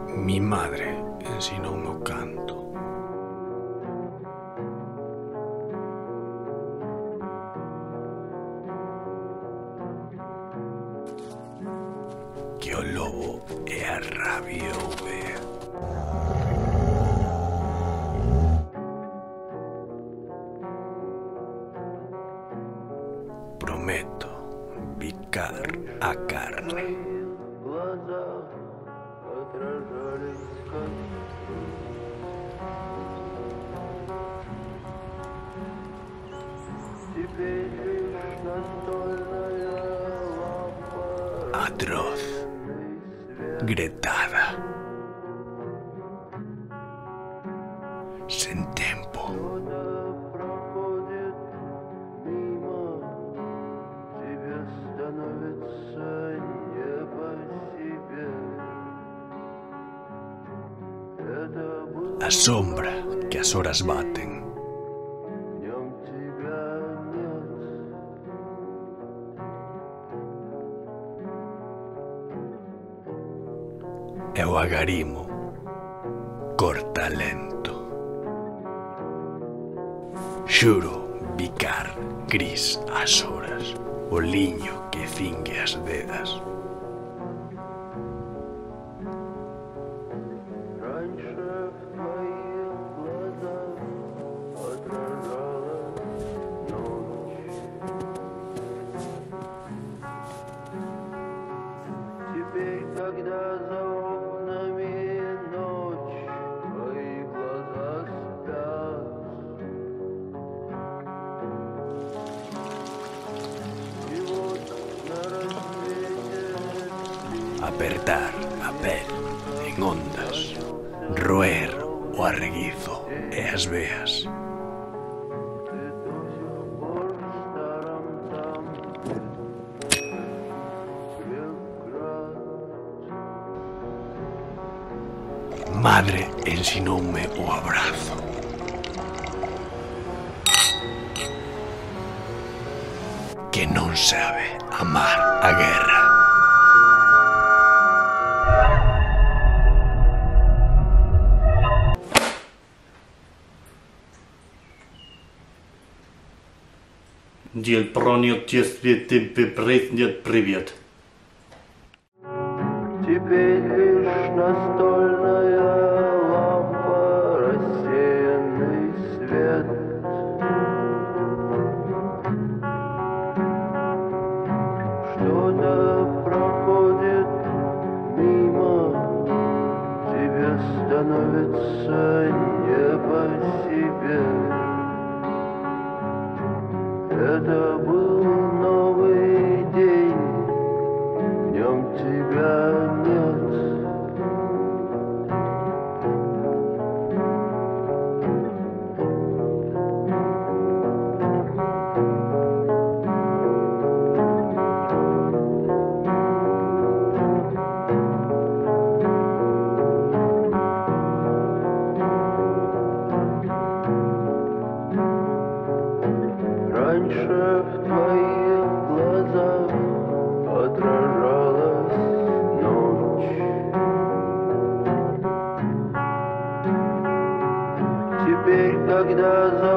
Mi madre ensinoume o canto. Que o lobo e a rabia o vea. Prometo picar a carne. Atroz, gretada, sen tempo. A sombra que as horas baten. E o agarimo corta lento. Xuro bicar gris as horas, o liño que cingue as dedas. Когда за окнами ночь, твои глаза спят. И вот на рассвете Apertar a pel en ondas, roer o arreguizo e as veas. ты до сих пор в старом замке. Madre ensinoume o abrazo. Que non sabe amar a guerra. Дел пронет тебе преснет привет. Теперь лишь настольная лампа, рассеянный свет. Что-то проходит мимо, тебе становится не по себе. Это был новый день, в нем тебя нет. Раньше в твоих глазах отражалась ночь. Теперь, когда за